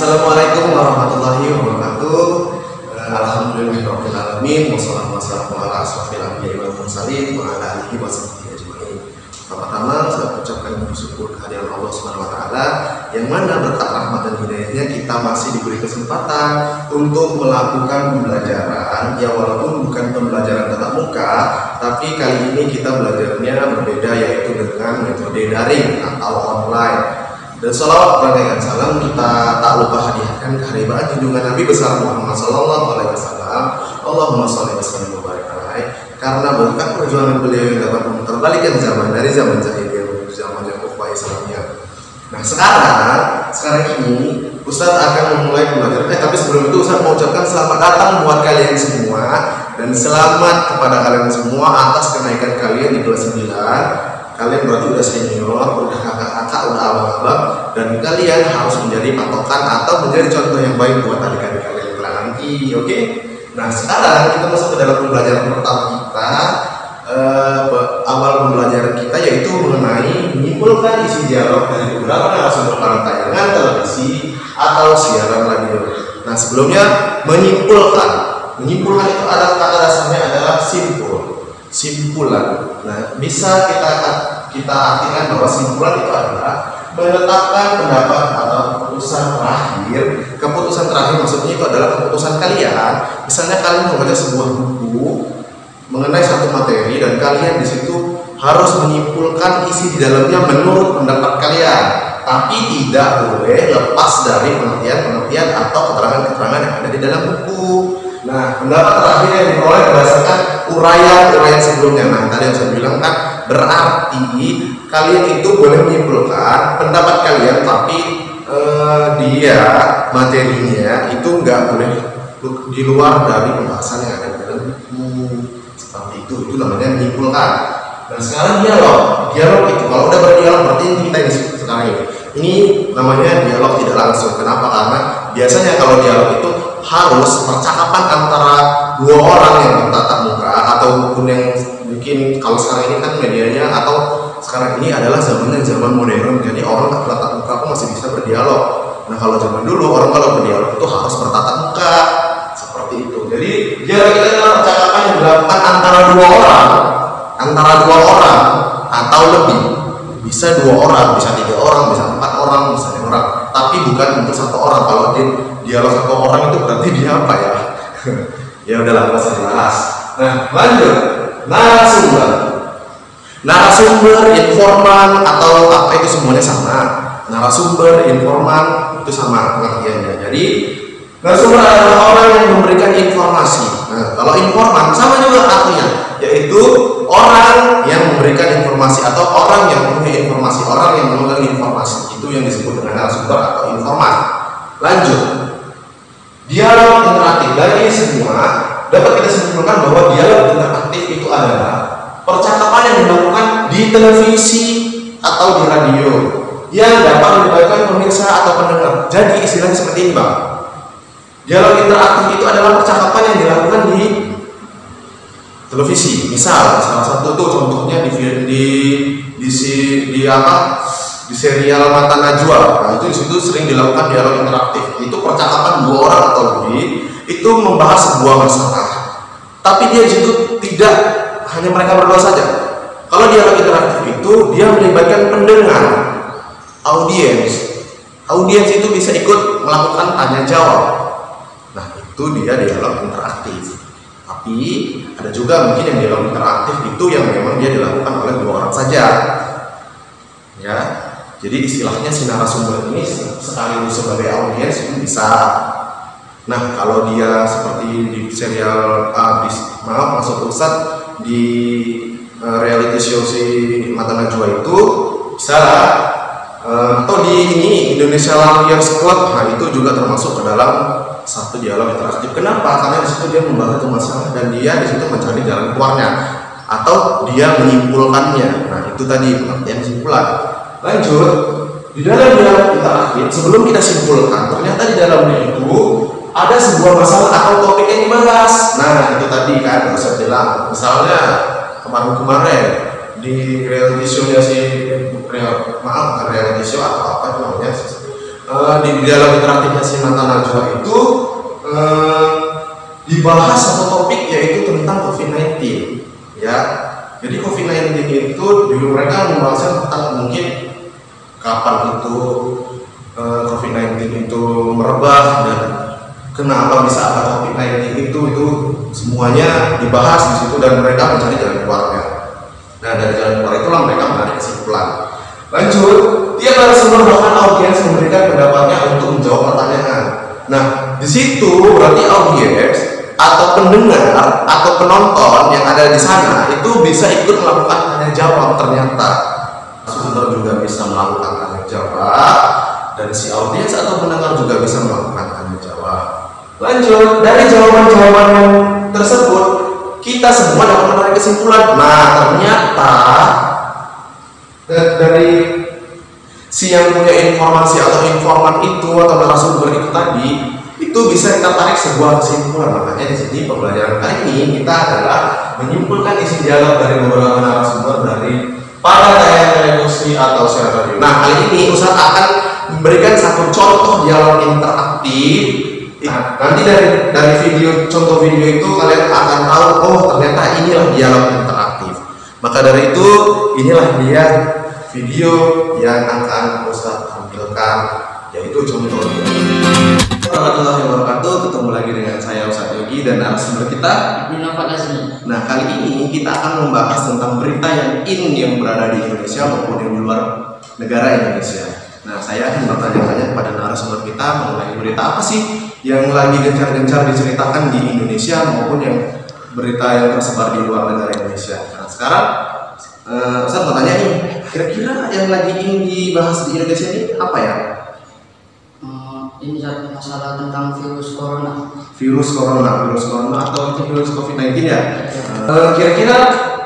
Assalamualaikum warahmatullahi wabarakatuh. Alhamdulillahirrahmanirrahim. Wassalamualaikum warahmatullahi wabarakatuh. Wa ala alihi wa sahbihi ajma'in. Pertama, saya ucapkan bersyukur kehadiran Allah Subhanahu wa taala yang mana berkat rahmat dan hidayahnya kita masih diberi kesempatan untuk melakukan pembelajaran, ya walaupun bukan pembelajaran tatap muka, tapi kali ini kita belajarnya berbeda, yaitu dengan metode daring atau online. Dan salawat dan salam kita tak lupa hadiahkan kehadiran junjungan Nabi besar Muhammad Sallallahu Alaihi Wasallam. Allahumma sholli wa sallim wa barik alaihi. Karena berkat perjuangan beliau yang dapat memutarbalikkan zaman dari zaman jahiliyah menuju zaman yang ukhuwah Islamiyah. Nah sekarang ini Ustaz akan memulai pembelajaran. Tapi sebelum itu Ustaz mau ucapkan selamat datang buat kalian semua dan selamat kepada kalian semua atas kenaikan kalian di kelas 9. Kalian berarti udah senior, udah kakak-kakak, udah abang-abang, dan kalian harus menjadi patokan atau menjadi contoh yang baik buat adik-adik kalian kelak nanti, oke? Nah sekarang kita masuk ke dalam pembelajaran pertama kita. Awal pembelajaran kita yaitu mengenai menyimpulkan isi dialog dari beberapa narasumber pada tayangan televisi atau siaran radio. Nah sebelumnya menyimpulkan itu adalah kata dasarnya adalah simpulan. Nah, bisa kita artikan bahwa simpulan itu adalah menetapkan pendapat atau keputusan terakhir. Keputusan terakhir maksudnya itu adalah keputusan kalian. Misalnya kalian membaca sebuah buku mengenai satu materi dan kalian di situ harus menyimpulkan isi di dalamnya menurut pendapat kalian, tapi tidak boleh lepas dari pengertian atau keterangan-keterangan yang ada di dalam buku. Nah, pendapat terakhir yang diperoleh berdasarkan uraian sebelumnya. Nah, tadi yang saya bilang kan, berarti kalian itu boleh menyimpulkan pendapat kalian, tapi dia materinya itu nggak boleh di luar dari pembahasan yang ada di dalam buku. Seperti itu namanya menyimpulkan. Dan sekarang dialog itu kalau udah berdialog berarti kita ini sekarang ini namanya dialog tidak langsung. Kenapa? Karena biasanya kalau dialog itu harus percakapan antara dua orang yang bertatap muka, ataupun yang mungkin kalau sekarang ini kan medianya atau sekarang ini adalah zaman modern, jadi orang tak bertatap muka pun masih bisa berdialog. Nah kalau zaman dulu orang kalau berdialog itu harus bertatap muka seperti itu. Jadi dialog itu adalah percakapan yang dilakukan antara dua orang atau lebih. Bisa 2 orang, bisa 3 orang, bisa 4 orang, bisa 5 orang, tapi bukan untuk 1 orang. Kalau dialog 1 orang itu berarti dia apa ya? Ya udahlah, nggak usah dibahas. Nah, lanjut. Narasumber, informan atau apa itu semuanya sama. Narasumber, informan itu sama pengertiannya. Jadi narasumber adalah orang yang memberikan informasi. Nah, kalau informan sama juga artinya, yaitu orang yang memberikan informasi atau orang yang punya informasi, orang yang memegang informasi. Itu yang disebut dengan narasumber atau informan. Lanjut. Dialog interaktif. Dari ini semua dapat kita simpulkan bahwa dialog interaktif itu adalah percakapan yang dilakukan di televisi atau di radio yang dapat melibatkan pemirsa atau pendengar. Jadi istilahnya seperti ini, Bang. Dialog interaktif itu adalah percakapan yang dilakukan di televisi. Misal salah satu tuh contohnya di serial Mata Najwa. Nah, itu disitu sering dilakukan dialog interaktif. Itu percakapan 2 orang atau lebih itu membahas sebuah masalah. Tapi dia disitu tidak hanya mereka berdua saja. Kalau dialog interaktif itu dia melibatkan pendengar, audiens. Audiens itu bisa ikut melakukan tanya jawab. Nah, itu dia dialog interaktif. Tapi ada juga mungkin yang dialog interaktif itu yang memang dia dilakukan oleh 2 orang saja. Ya. Jadi istilahnya si narasumber ini sekaligus sebagai audiens itu bisa. Nah, kalau dia seperti di serial maksud Ustaz di reality show si Mata Najwa itu bisa atau di ini Indonesia Lawyers Club, nah itu juga termasuk ke dalam satu dialog interaktif. Kenapa? Karena di situ dia membahas satu masalah dan dia di situ mencari jalan keluarnya atau dia menyimpulkannya. Nah, itu tadi pengertian simpulan. Lanjut, di dalam dialog interaktif sebelum kita simpulkan, ternyata di dalamnya itu ada sebuah masalah atau topik yang dibahas. Nah, itu tadi kan saya bilang, misalnya kemarin di reality show-nya si reality show atau apa itu namanya di dialog interaktifnya Sinata Najwa itu dibahas satu topik yaitu tentang COVID-19 ya. Jadi COVID-19 itu dulu mereka membahasnya tentang mungkin kapan itu COVID-19 itu merebak dan kenapa bisa ada COVID-19 itu semuanya dibahas di situ dan mereka mencari jalan keluarnya. Nah, dari jalan keluar itulah mereka menarik kesimpulan. Lanjut, tiap narasumber bahkan audiens memberikan pendapatnya untuk menjawab pertanyaan. Nah, di situ berarti audiens atau pendengar atau penonton yang ada di sana itu bisa ikut melakukan tanya jawab. Ternyata narasumber juga bisa melakukan tanya jawab dan si audiens atau pendengar juga bisa melakukan tanya jawab. Lanjut, dari jawaban-jawaban yang tersebut kita semua dapat menarik kesimpulan. Nah, ternyata dari si yang punya informasi atau informan itu atau narasumber itu tadi itu bisa kita tarik sebuah kesimpulan. Makanya di sini pembelajaran kali ini kita adalah menyimpulkan isi dialog dari beberapa narasumber dari para tayangan televisi atau siaran radio. Nah, kali ini Ustaz akan memberikan satu contoh dialog interaktif. Nah, nanti dari contoh video itu kalian akan tahu, oh ternyata inilah dialog interaktif. Maka dari itu inilah dia video yang akan Ustaz tampilkan, yaitu contoh dialog. Warahmatullahi wabarakatuh. Ketemu lagi dengan saya Ustaz Yogi dan narasumber kita Nova Lazmi. Nah, kali ini kita akan membahas tentang berita yang berada di Indonesia maupun yang di luar negara Indonesia. Nah, saya akan bertanya-tanya kepada narasumber kita mengenai berita apa sih yang lagi gencar-gencar diceritakan di Indonesia maupun yang berita yang tersebar di luar negara Indonesia. Nah, sekarang saya mau tanya nih, kira-kira yang lagi ingin dibahas di Indonesia ini apa ya? Ini masalah tentang virus corona. Virus corona atau itu virus COVID-19 ya? Kira-kira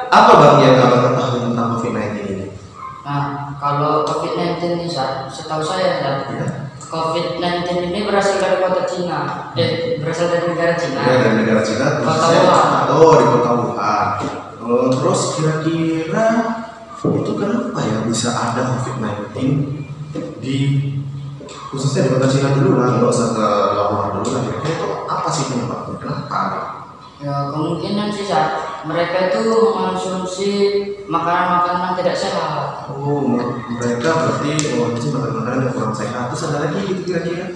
apa Bang yang Abang ketahui tentang COVID-19 ini? Nah, kalau COVID-19 ini, setahu saya, COVID-19 ini berasal dari kota Cina. Berasal dari negara Cina. Ya, dari negara Cina. Kota Wuhan. Oh, di kota Wuhan. Terus kira-kira itu kenapa ya bisa ada COVID-19 di khususnya di kota Cina dulu lah, nggak usah ke luar dulu lah. Kira-kira itu apa sih penyebabnya? Kenapa? Ya, kemungkinan sih mereka itu mengonsumsi makanan-makanan yang tidak sehat. Oh, mereka berarti mengonsumsi makanan-makanan yang kurang sehat. Terus ada lagi gitu kira-kira?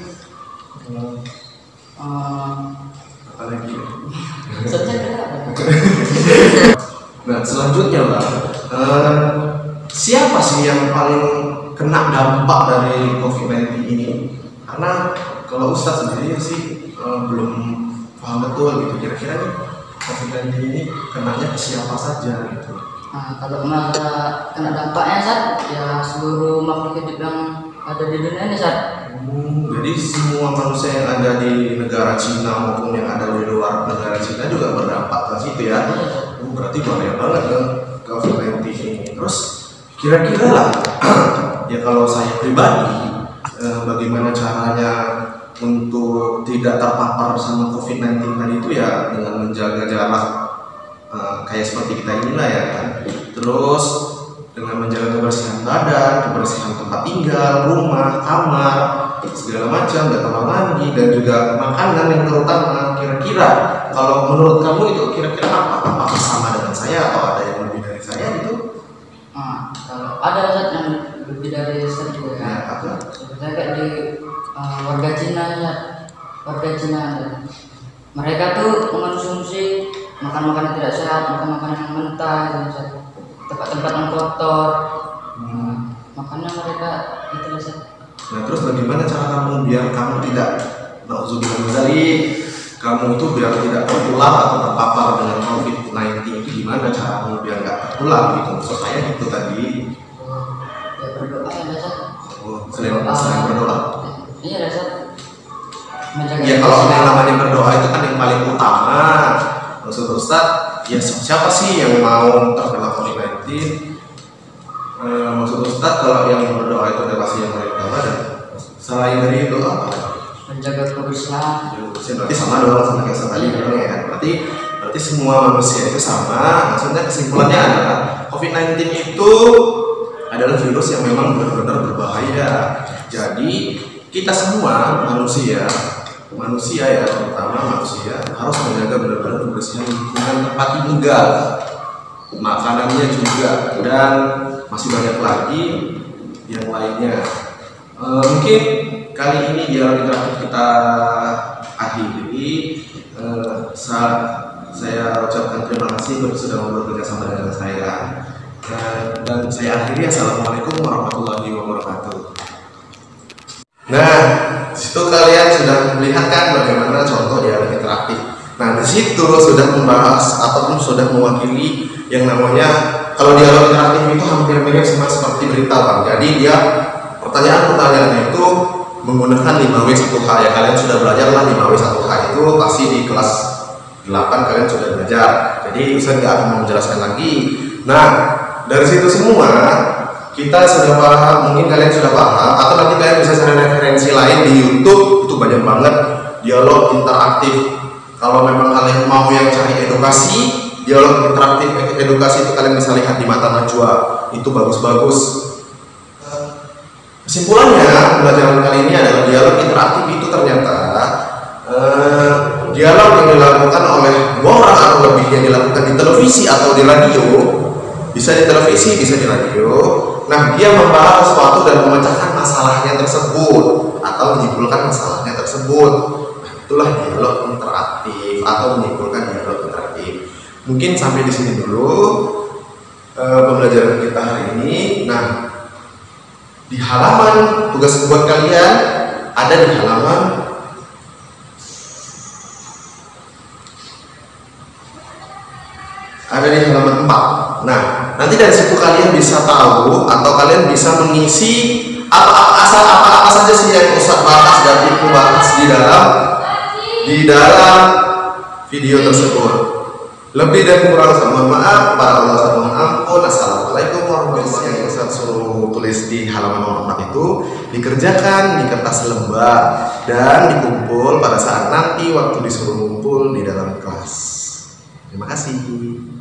Apa lagi? Saja ada. Nah, selanjutnya Bang, siapa sih yang paling kena dampak dari COVID-19 ini? Karena kalau Ustadz sendiri sih belum paham betul gitu, kira-kira nih COVID-19 ini kenanya ke siapa saja gitu. Nah, kalau kena dampaknya ya seluruh makhluk hidup yang ada di dunia ini Jadi semua manusia yang ada di negara Cina maupun yang ada di luar negara Cina juga berdampak ke situ ya. Berarti bahaya banget kan COVID-19 ini. Terus kira-kira lah ya kalau saya pribadi bagaimana caranya untuk tidak terpapar sama COVID-19 tadi itu ya dengan menjaga jarak kayak seperti kita inilah ya kan. Terus dengan menjaga kebersihan badan, kebersihan tempat tinggal, rumah, kamar, segala macam, dan kamar mandi dan juga makanan yang terutama. Kira-kira kalau menurut kamu itu kira-kira apakah sama dengan saya atau ada yang lebih dari saya gitu? Kalau ada yang lebih dari saya juga ya. Apa? Sebenarnya kayak di warga Cina ya, mereka tuh mengonsumsi makan-makanan tidak sehat, makan-makanan yang mentah, tempat-tempat yang kotor. Makanya mereka itu sehat. Nah, terus bagaimana cara kamu biar kamu tidak kamu itu biar tidak tertular atau terpapar dengan COVID-19 itu gimana cara kamu biar nggak tertular gitu? Maksud saya itu tadi. Ya berdoa ya dasar. Selain berdoa. Iya dasar. Ya kalau yang namanya berdoa itu kan yang paling utama. Maksud Ustaz, ya siapa sih yang mau terkena COVID-19? Maksud Ustaz kalau yang berdoa itu adalah pasti yang paling utama dan selain dari itu apa? Menjaga kebersihan. Berarti sama dong sama kayak tadi ya. Berarti semua manusia itu sama. Maksudnya kesimpulannya adalah COVID-19 itu adalah virus yang memang benar-benar berbahaya. Jadi kita semua manusia ya, terutama manusia harus menjaga benar-benar kebersihan lingkungan tempat tinggal, makanannya juga, dan masih banyak lagi yang lainnya. Mungkin kali ini dialog interaktif kita akhiri. Saya ucapkan terima kasih untuk sudah ngobrol bersama dengan saya, dan saya akhiri. Assalamualaikum warahmatullahi wabarakatuh. Nah, situ kalian sudah melihat kan bagaimana contoh dialog interaktif. Nah, di situ sudah membahas ataupun sudah mewakili yang namanya, kalau dialog interaktif itu hampir mirip sama seperti berita, Bang. Jadi dia pertanyaan-pertanyaannya itu menggunakan 5W1H ya. Kalian sudah belajar lah 5W1H itu pasti di kelas 8 kalian sudah belajar. Jadi Ustaz nggak akan menjelaskan lagi. Nah, dari situ semua kita sudah paham, mungkin kalian sudah paham, atau nanti kalian bisa cari referensi lain di YouTube, itu banyak banget dialog interaktif. Kalau memang kalian mau yang cari edukasi, dialog interaktif edukasi itu kalian bisa lihat di Mata Najwa, itu bagus-bagus. Kesimpulannya, pelajaran kali ini adalah dialog interaktif itu ternyata dialog yang dilakukan oleh 2 orang atau lebih, yang dilakukan di televisi atau di radio, bisa di televisi, bisa di radio. Nah, dia membahas sesuatu dan memecahkan masalahnya tersebut atau menyimpulkan masalahnya tersebut. Nah, itulah dialog interaktif atau menyimpulkan dialog interaktif. Mungkin sampai di sini dulu pembelajaran kita hari ini. Nah, di halaman tugas buat kalian ada di halaman ada di halaman 4. Nah, nanti dari situ kalian bisa tahu atau kalian bisa mengisi apa saja sih yang Ustaz bahas dan Ibu bahas di dalam video tersebut. Lebih dan kurang saya mohon maaf, kepada Allah saya mohon ampun. Assalamualaikum warahmatullahi wabarakatuh. Yang Ustaz suruh tulis di halaman nomor 4 itu dikerjakan di kertas lembar dan dikumpul pada saat nanti waktu disuruh kumpul di dalam kelas. Terima kasih.